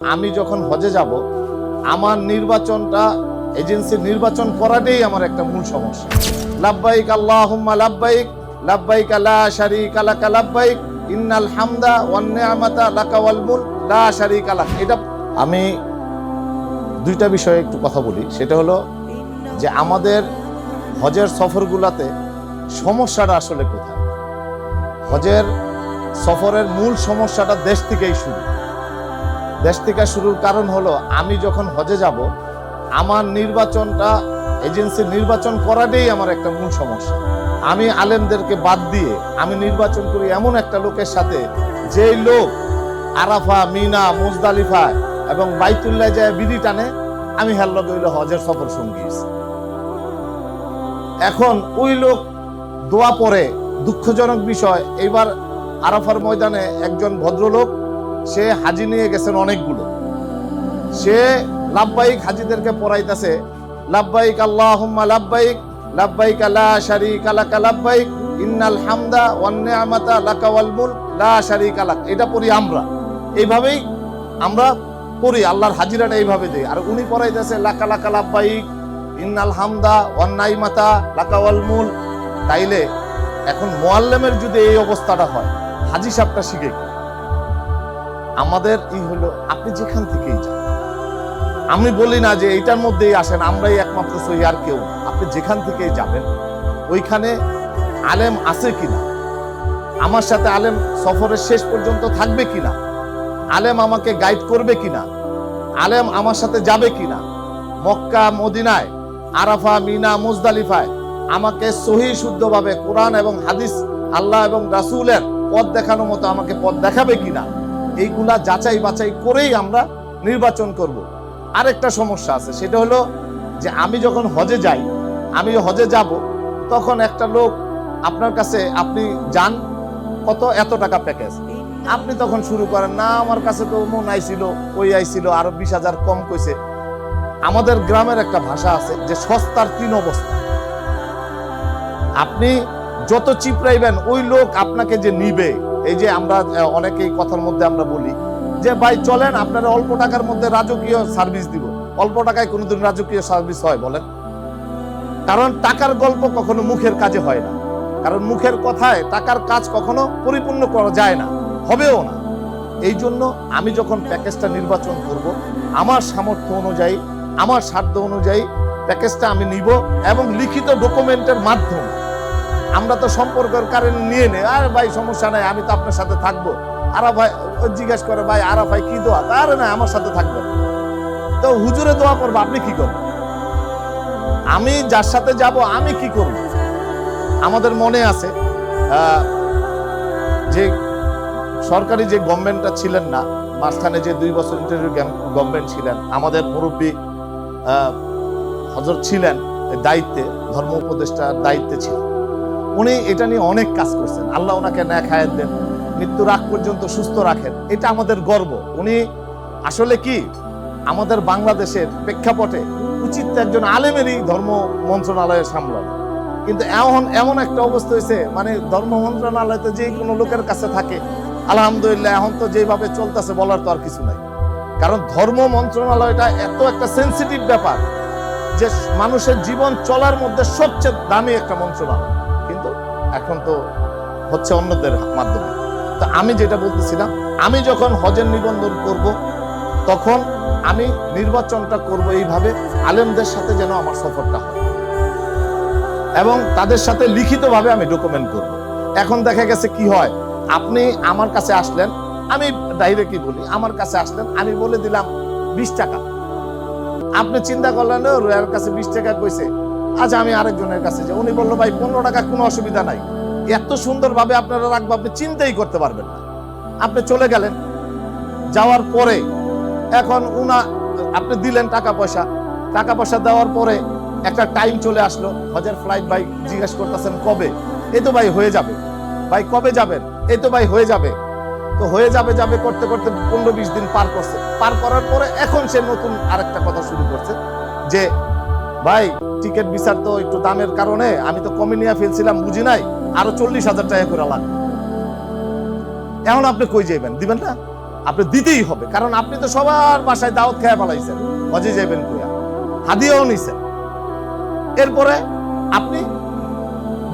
আমি যখন হজে যাব, আমার নির্বাচনটা এজেন্সির নির্বাচন করাটাই আমার একটা মূল সমস্যা। লাব্বাইক আল্লাহুম্মা লাব্বাইক, লাব্বাইক লা শারীকা লাকা লাব্বাইক, ইন্নাল হামদা ওয়ান নি'মাতা লাকা ওয়াল মুলক লা শারীকা লাক। এটা আমি দুইটা বিষয়ে একটু কথা বলি। সেটা হলো যে আমাদের হজের সফরগুলোতে সমস্যাটা আসলে কোথায়। হজের সফরের মূল সমস্যাটা দেশ থেকেই শুরু। দেশ থেকে শুরুর কারণ হলো আমি যখন হজে যাব, আমার নির্বাচনটা এজেন্সির নির্বাচন করাটাই আমার একটা মূল সমস্যা। আমি আলেমদেরকে বাদ দিয়ে আমি নির্বাচন করি এমন একটা লোকের সাথে, যেই লোক আরাফা, মিনা, মুজদালিফা এবং বাইতুল্লাহ যায় বিড়ি টানে, আমি হের লগে হইল হজের সফর সঙ্গী। এখন ওই লোক দোয়া পড়ে, দুঃখজনক বিষয়, এইবার আরাফার ময়দানে একজন ভদ্রলোক, সে হাজি নিয়ে গেছেন অনেকগুলো, সে লাব্বাইক হাজিদেরকে পড়াইতেছে, লাব্বাইক আল্লাহুম্মা লাব্বাইক, লাব্বাইক লা শারীকা লাকা লাব্বাইক, ইন্নাল হামদা ওয়ান নি'মাতা লাকা ওয়াল মুলক লা শারীকা লাক। এটা পড়ি আমরা, এইভাবেই আমরা পড়ি, আল্লাহর হাজিরাটা এইভাবে দেই। আর উনি পড়াইতেছে লাকা লাকা লাব্বাইক, ইন্নাল হামদা ওয়ান নি'মাতা লাকা ওয়াল মুলক। তাইলে এখন মুআল্লিমের যদি এই অবস্থাটা হয়, হাজি সাহেবটা শিখে কি? আমাদের হলো আপনি যেখান থেকেই যান, আমি বলি না যে এইটার মধ্যেই আসেন, আমরাই একমাত্র সহি, আর কেউ। আপনি যেখান থেকেই যাবেন, ওইখানে আলেম আছে কিনা, আমার সাথে আলেম সফরের শেষ পর্যন্ত থাকবে কিনা, আলেম আমাকে গাইড করবে কিনা, আলেম আমার সাথে যাবে কিনা, মক্কা মদিনায় আরাফা, মিনা, মুজদালিফায় আমাকে সহি শুদ্ধভাবে কোরআন এবং হাদিস, আল্লাহ এবং রাসূলের পথ দেখানোর মতো আমাকে পথ দেখাবে কিনা, এইগুলা যাচাই বাছাই করেই আমরা নির্বাচন করব। আরেকটা সমস্যা আছে, সেটা হলো যে আমি যখন হজে যাই, আমি হজে যাব, তখন একটা লোক আপনার কাছে, আপনি যান কত, এত টাকা প্যাকেজ, আপনি তখন শুরু করেন, না আমার কাছে তো মন আইছিল, ওই আইছিল, আরো 20,000 কম কইছে। আমাদের গ্রামের একটা ভাষা আছে যে সস্তার 3 অবস্থা। আপনি যত চিপরাইবেন, ওই লোক আপনাকে যে নিবে, এই যে আমরা অনেকেই কথার মধ্যে আমরা বলি যে ভাই চলেন আপনারা অল্প টাকার মধ্যে রাজকীয় সার্ভিস দিব। অল্প টাকায় কোনোদিন রাজকীয় সার্ভিস হয় বলেন? কারণ টাকার গল্প কখনো মুখের কাজে হয় না, কারণ মুখের কথায় টাকার কাজ কখনো পরিপূর্ণ করা যায় না, হবেও না। এই জন্য আমি যখন প্যাকেজটা নির্বাচন করব, আমার সামর্থ্য অনুযায়ী, আমার সাধ্য অনুযায়ী প্যাকেজটা আমি নিব, এবং লিখিত ডকুমেন্টের মাধ্যমে। আমরা তো সম্পর্কের কারণে নিয়ে নেই, আর ভাই সমস্যা নাই, আমি তো আপনার সাথে থাকবো। আরা ভাই জিজ্ঞাসা করে, ভাই আরা ভাই কি দোয়া? আরে না, আমার সাথে থাকবেন। তো হুজুরে দোয়া করবো, আপনি কি করবেন? আমি যার সাথে যাব আমি কি করব? আমাদের মনে আছে যে সরকারি যে গভর্নমেন্টটা ছিলেন না, মাঝখানে যে 2 বছর ইন্টারিম গভর্নমেন্ট ছিলেন, আমাদের মুরব্বী হযরত ছিলেন দায়িত্বে, ধর্ম উপদেষ্টার দায়িত্বে ছিলেন। উনি এটা নিয়ে অনেক কাজ করছেন। আল্লাহ ওনাকে নেক হায়াত দেন, মৃত্যুর আগ পর্যন্ত সুস্থ রাখেন, এটা আমাদের গর্ব। উনি আসলে কি আমাদের বাংলাদেশের প্রেক্ষাপটে উচিত একজন আলেমেরই ধর্ম মন্ত্রণালয়ে সামলানো, কিন্তু এমন একটা অবস্থা হয়েছে, মানে ধর্ম মন্ত্রণালয় তো যে কোনো লোকের কাছে থাকে। আলহামদুলিল্লাহ, এখন তো যেভাবে চলতেছে বলার তো আর কিছু নাই। কারণ ধর্ম মন্ত্রণালয়টা এত একটা সেন্সিটিভ ব্যাপার, যে মানুষের জীবন চলার মধ্যে সবচেয়ে দামি একটা মন্ত্রণালয়, কিন্তু এখন তো হচ্ছে অন্যদের মাধ্যমে। তো আমি যেটা বলতেছিলাম, আমি যখন হজের নিবন্ধন করব, তখন আমি নির্বাচনটা করব এইভাবে, আলেমদের সাথে যেন আমার সফরটা হয়, এবং তাদের সাথে লিখিতভাবে আমি ডকুমেন্ট করব। এখন দেখা গেছে কি হয়, আপনি আমার কাছে আসলেন, আমি ডাইরেক্টলি বলি, আমার কাছে আসলেন, আমি বলে দিলাম 20 টাকা। আপনি চিন্তা করলেন রোয়ার কাছে 20 টাকা কইছে, আজ আমি আরেকজনের কাছে যাই, উনি বললো ভাই 15 টাকা, কোনো অসুবিধা নাই। এত সুন্দরভাবে আপনারা রাখবো, আপনি চিন্তাই করতে পারবেন না। আপনি চলে গেলেন, যাওয়ার পরে এখন আপনি দিলেন টাকা পয়সা দেওয়ার পরে একটা টাইম চলে আসলো, হজের ফ্লাইট ভাই জিজ্ঞেস করতেছেন কবে? এই তো ভাই হয়ে যাবে। ভাই কবে যাবেন? এই তো ভাই হয়ে যাবে। তো হয়ে যাবে করতে করতে 15-20 দিন পার করছে। পার করার পরে এখন সে নতুন আরেকটা কথা শুরু করছে যে ভাই টিকিট বিচার তো একটু দামের কারণে আমি তো কমে নিয়ে ফেলছিলাম, বুঝি নাই, আরো 40,000 টাকা করে লাগবে। এখন আপনি কই যাইবেন? দিবেন না? আপনি দিতেই হবে, কারণ আপনি তো সবার বাসায় দাওয়াত খেয়ে ফেলাইছেন, হজে যাবেন কইয়া, হাদিয়াও নিছেন, এরপরে আপনি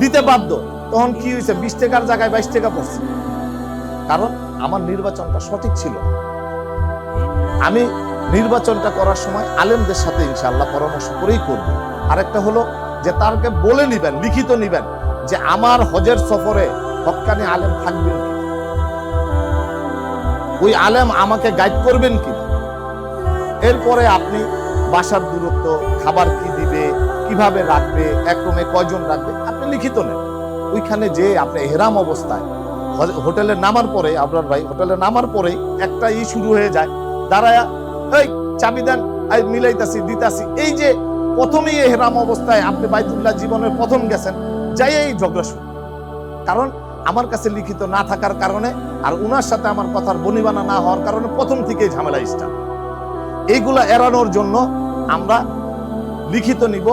দিতে বাধ্য। তখন কি হয়েছে? 20 টাকার জায়গায় 22 টাকা পড়ছে, কারণ আমার নির্বাচনটা সঠিক ছিল। আমি নির্বাচনটা করার সময় আলেমদের সাথে ইনশাআল্লাহ পরামর্শ করেই করব। আরেকটা হলো যে তারকে বলে নিবেন, লিখিত নিবেন যে আমার হজের সফরে হক্কানি আলেম থাকবেন কি, ওই আলেম আমাকে গাইড করবেন কি। এরপরে আপনি বাসার দূরত্ব, খাবার কি দিবে, কিভাবে রাখবে, এক রুমে কয়জন রাখবে, আপনি লিখিত নেন। ওইখানে যে আপনি এহরাম অবস্থায় হোটেলে নামার পরে, আবরার ভাই হোটেলে নামার পরেই একটা শুরু হয়ে যায়, দাঁড়ায়া এই চাবি দেন, মিলাইতাছি দিতাছি। এই যে প্রথমেই এহরাম অবস্থায় আপনি বাইতুল্লাহ জীবনের প্রথম গেছেন, যাই এই ঝগড়া শুরু। কারণ আমার কাছে লিখিত না থাকার কারণে আর উনার সাথে আমার কথার বনিবানা না হওয়ার কারণে প্রথম থেকেই ঝামেলা স্টার্ট। এইগুলা এড়ানোর জন্য আমরা লিখিত নিব।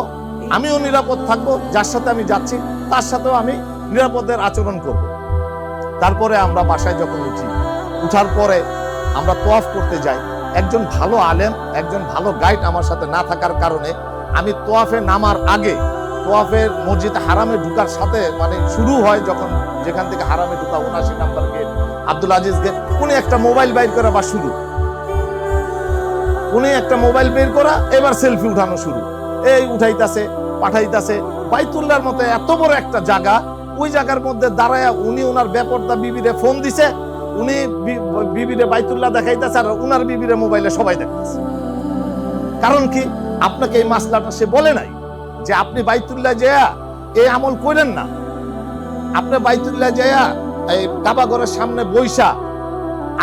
আমিও নিরাপদ থাকবো, যার সাথে আমি যাচ্ছি তার সাথেও আমি নিরাপদের আচরণ করব। তারপরে আমরা বাসায় যখন উঠি, উঠার পরে আমরা তোয়াফ করতে যাই। একজন ভালো আলেম, একজন ভালো গাইড আমার সাথে না থাকার কারণে আমি তোয়াফে নামার আগে, তোয়াফের মসজিদ হারামে ঢুকার সাথে মানে শুরু হয় যখন, যেখান থেকে হারামে ঢুকা 79 number gate, Abdul Aziz gate, উনি একটা মোবাইল বাইর করা বা শুরু, উনি একটা মোবাইল বের করা, এবার সেলফি উঠানো শুরু। এই উঠাইতাছে, পাঠাইতাছে। বাইতুল্লাহর মতো এত বড় একটা জায়গা, ওই জায়গার মধ্যে দাঁড়ায়া উনি ওনার বেপরদা বিবিরে ফোন দিছে, উনি বিবিরে বাইতুল্লাহ দেখাইতেছে আর উনার বিবিরে মোবাইলে সবাই দেখতেছে। কারণ কি? আপনাকে এই মাসলাটা সে বলে নাই যে আপনি বাইতুল্লাহ যায়া এই আমল করেন না। আপনি বাইতুল্লাহ যায়া এই কাবা ঘরের সামনে বইসা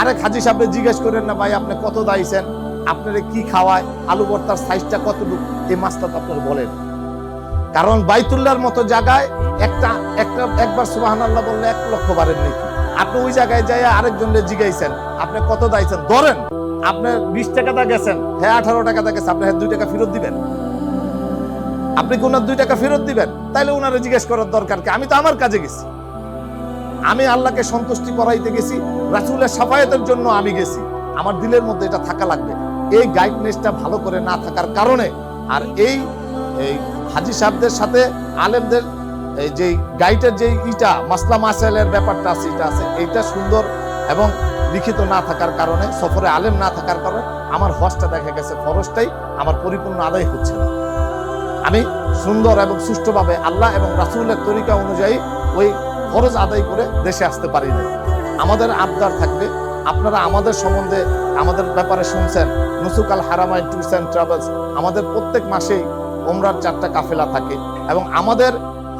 আরেক হাজি সাহেব জিজ্ঞেস করেন না, ভাই আপনি কত দাইছেন, আপনারা কি খাওয়ায়, আলু ভর্তার সাইজটা কতটুকু, এই মাসলা তো আপনার বলেন। কারণ বাইতুল্লাহর মতো জায়গায় একবার সুবহানাল্লাহ বললে 1 লক্ষ বারের নাকি। আপনি ওই জায়গায় যাই আরেকজনকে জিগাইছেন আপনি কত দাইছেন, ধরেন আপনি 20 টাকাটা গেছেন, হ্যাঁ 18 টাকাটা গেছে, আপনি 2 টাকা ফেরত দিবেন? আপনি কি ওনার 2 টাকা ফেরত দিবেন? তাইলে ওনারে জিজ্ঞেস করার দরকার কি? আমি তো আমার কাজে গেছি, আমি আল্লাহকে সন্তুষ্টি করাইতে গেছি, রাসূলের শাফায়াতের জন্য আমি গেছি। আমার দিলের মধ্যে এটা থাকা লাগবে। এই গাইডনেসটা ভালো করে না থাকার কারণে আর এই হাজি সাহেবদের সাথে আলেমদের এই যে গাইডের যে মাসলা মাসাইলের ব্যাপারটা আছে, এটা আছে, এইটা সুন্দর এবং লিখিত না থাকার কারণে, সফরে আলেম না থাকার কারণে আমার হজটা দেখা গেছে ফরজটাই আমার পরিপূর্ণ আদায় হচ্ছে না। আমি সুন্দর এবং সুষ্ঠুভাবে আল্লাহ এবং রাসূলের তরিকা অনুযায়ী ওই ফরজ আদায় করে দেশে আসতে পারি না। আমাদের আবদার থাকবে, আপনারা আমাদের সম্বন্ধে, আমাদের ব্যাপারে শুনছেন, Nusuk Al Haramain tours and travels, আমাদের প্রত্যেক মাসেই ওমরার 4টা কাফেলা থাকে এবং আমাদের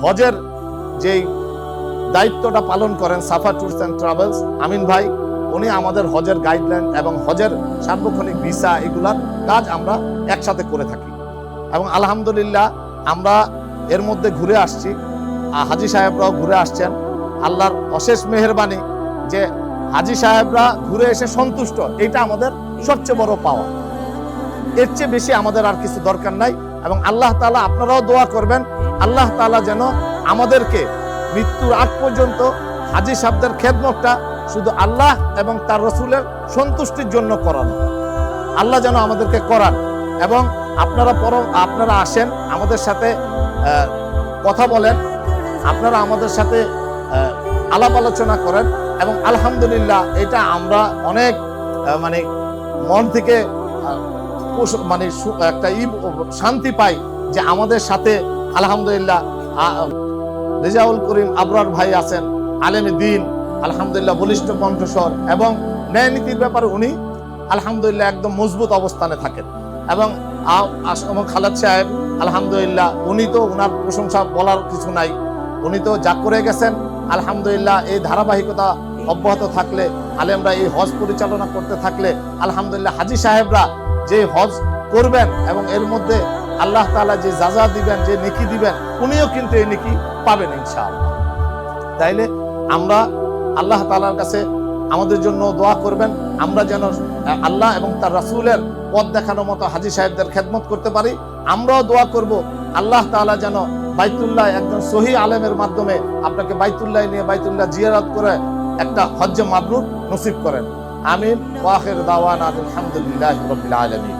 হজের যেই দায়িত্বটা পালন করেন সাফা ট্যুরস অ্যান্ড ট্রাভেলস আমিন ভাই, উনি আমাদের হজের গাইডলাইন এবং হজের সার্বক্ষণিক ভিসা এগুলার কাজ আমরা একসাথে করে থাকি। এবং আলহামদুলিল্লাহ আমরা এর মধ্যে ঘুরে আসছি, হাজি সাহেবরাও ঘুরে আসছেন। আল্লাহর অশেষ মেহেরবানি যে হাজি সাহেবরা ঘুরে এসে সন্তুষ্ট, এটা আমাদের সবচেয়ে বড় পাওয়া। এর চেয়ে বেশি আমাদের আর কিছু দরকার নাই। এবং আল্লাহ তাআলা, আপনারাও দোয়া করবেন আল্লাহ তাআলা যেন আমাদেরকে মৃত্যুর আগ পর্যন্ত হাজি সাহেবদের খেদমতটা শুধু আল্লাহ এবং তার রাসূলের সন্তুষ্টির জন্য করানো, আল্লাহ যেন আমাদেরকে করান। এবং আপনারা আসেন, আমাদের সাথে কথা বলেন, আপনারা আমাদের সাথে আলাপ আলোচনা করেন। এবং আলহামদুলিল্লাহ এটা আমরা অনেক মানে মন থেকে মানে একটা শান্তি পাই যে আমাদের সাথে আলহামদুলিল্লাহ রেজাউল করিম আবরার ভাই আছেন, আলেমে দ্বীন, আলহামদুলিল্লাহ বলিষ্ঠ কণ্ঠস্বর এবং ন্যায় নীতির ব্যাপারে উনি আলহামদুলিল্লাহ একদম মজবুত অবস্থানে থাকেন। এবং খালেদ সাহেব আলহামদুলিল্লাহ, উনি তো ওনার প্রশংসা বলার কিছু নাই, উনি তো যা করে গেছেন আলহামদুলিল্লাহ। এই ধারাবাহিকতা অব্যাহত থাকলে, আলেমরা এই হজ পরিচালনা করতে থাকলে আলহামদুলিল্লাহ হাজি সাহেবরা যে হজ করবেন এবং এর মধ্যে আল্লাহ তাআলা যে যাজা দিবেন, যে নেকি দিবেন, উনিও কিন্তু এই নেকি পাবেন ইনশাআল্লাহ। তাইলে আমরা আল্লাহ তাআলার কাছে আমাদের জন্য দোয়া করবেন, আমরা যেন আল্লাহ এবং তার রাসূলের পথ দেখানোর মতো হাজি সাহেবদের খেদমত করতে পারি। আমরাও দোয়া করব আল্লাহ তাআলা যেন বাইতুল্লাহ একজন সহি আলেমের মাধ্যমে আপনাকে বাইতুল্লাহ নিয়ে বাইতুল্লাহ জিয়ারত করে একটা হজ্জে মাবরুর নসিব করেন। আমিন। ওয়া আখির দাওয়ানা আলহামদুলিল্লাহি রাব্বিল আলামিন।